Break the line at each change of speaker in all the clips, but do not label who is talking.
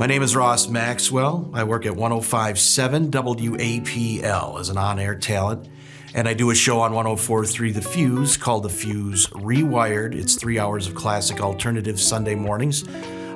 My name is Ross Maxwell. I work at 105.7 WAPL as an on-air talent, and I do a show on 104.3 The Fuse called The Fuse Rewired. It's 3 hours of classic alternative Sunday mornings.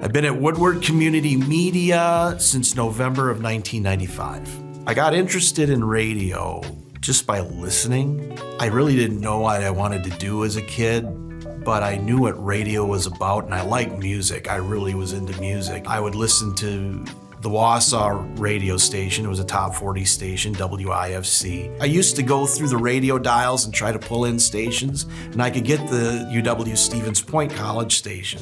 I've been at Woodward Community Media since November of 1995. I got interested in radio just by listening. I really didn't know what I wanted to do as a kid, but I knew what radio was about, and I liked music. I really was into music. I would listen to the Wausau radio station. It was a top 40 station, WIFC. I used to go through the radio dials and try to pull in stations, and I could get the UW Stevens Point College station.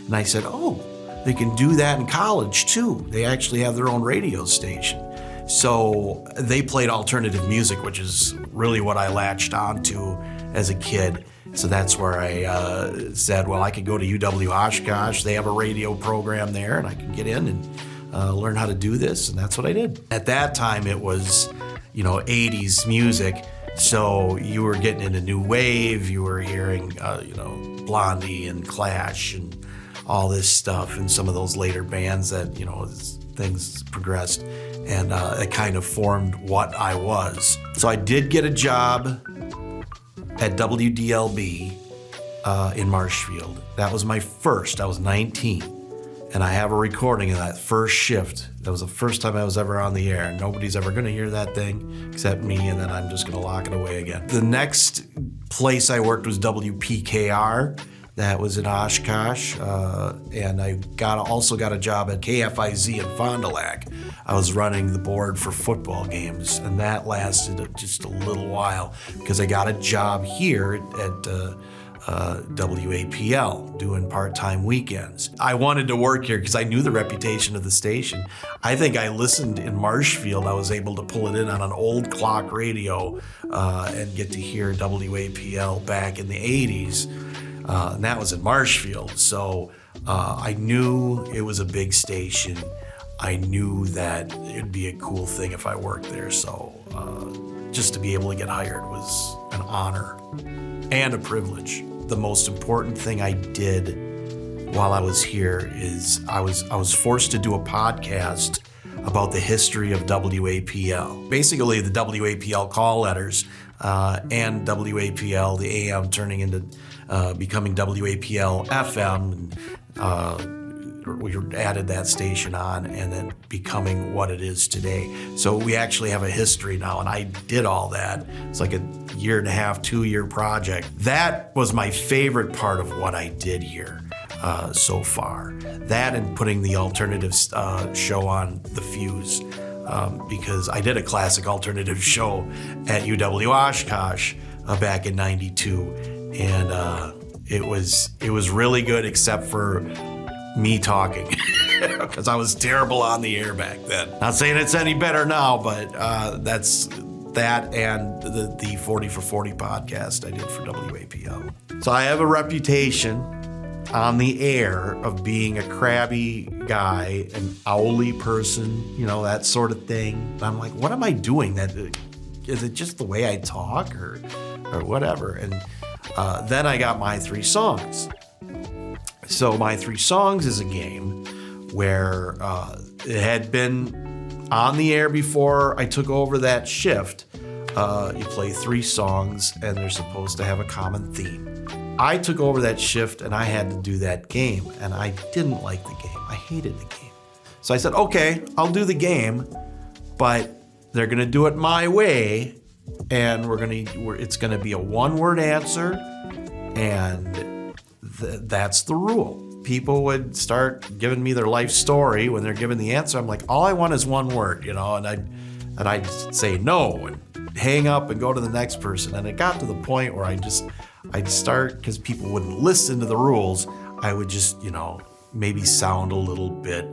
And I said, oh, they can do that in college too. They actually have their own radio station. So they played alternative music, which is really what I latched onto as a kid. So that's where I said, well, I could go to UW Oshkosh. They have a radio program there, and I could get in and learn how to do this, and that's what I did. At that time, it was, 80s music, so you were getting into new wave. You were hearing, Blondie and Clash and all this stuff, and some of those later bands that, as things progressed, and it kind of formed what I was. So I did get a job at WDLB in Marshfield. That was my first. I was 19, and I have a recording of that first shift. That was the first time I was ever on the air. Nobody's ever going to hear that thing except me, and then I'm just going to lock it away again. The next place I worked was WPKR. That was in Oshkosh, and I also got a job at KFIZ in Fond du Lac. I was running the board for football games, and that lasted just a little while because I got a job here at WAPL doing part-time weekends. I wanted to work here because I knew the reputation of the station. I think I listened in Marshfield. I was able to pull it in on an old clock radio and get to hear WAPL back in the 80s. And that was in Marshfield. So I knew it was a big station. I knew that it'd be a cool thing if I worked there. So just to be able to get hired was an honor and a privilege. The most important thing I did while I was here is I was forced to do a podcast about the history of WAPL. Basically, the WAPL call letters and WAPL, the AM turning into becoming WAPL FM. We added that station on and then becoming what it is today. So we actually have a history now, and I did all that. It's like a 1.5, 2-year project. That was my favorite part of what I did here so far. That and putting the alternative show on The Fuse, because I did a classic alternative show at UW Oshkosh back in '92, and it was really good except for me talking, because I was terrible on the air back then. Not saying it's any better now, but that's that and the 40 for 40 podcast I did for WAPL. So I have a reputation on the air of being a crabby guy, an owly person, that sort of thing. And I'm like, what am I doing? Is it just the way I talk or whatever? And then I got My Three Songs. So My Three Songs is a game where it had been on the air before I took over that shift. You play 3 songs and they're supposed to have a common theme. I took over that shift and I had to do that game, and I didn't like the game. I hated the game. So I said, okay, I'll do the game, but they're gonna do it my way, and it's gonna be a 1-word answer, and that's the rule. People would start giving me their life story when they're giving the answer. I'm like, all I want is 1 word, and I'd say no and hang up and go to the next person. And it got to the point where I'd start, because people wouldn't listen to the rules, I would just, maybe sound a little bit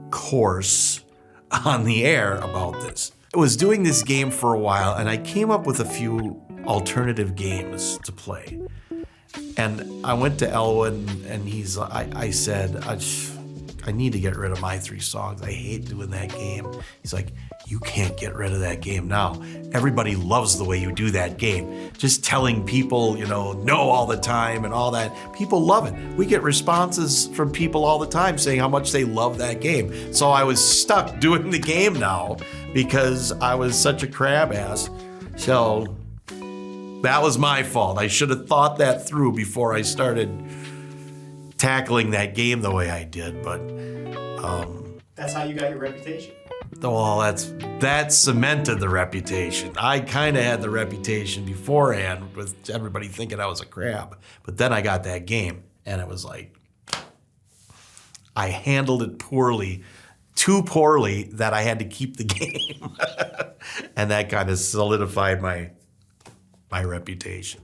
coarse on the air about this. I was doing this game for a while, and I came up with a few alternative games to play. And I went to Elwood, and I said, I need to get rid of my 3 songs. I hate doing that game. He's like, you can't get rid of that game now. Everybody loves the way you do that game. Just telling people, no all the time and all that. People love it. We get responses from people all the time saying how much they love that game. So I was stuck doing the game now because I was such a crab ass. So that was my fault. I should have thought that through before I started tackling that game the way I did. But
that's how you got your reputation.
Well, that cemented the reputation. I kind of had the reputation beforehand with everybody thinking I was a crab. But then I got that game, and it was like, I handled it poorly, too poorly that I had to keep the game. And that kind of solidified my reputation.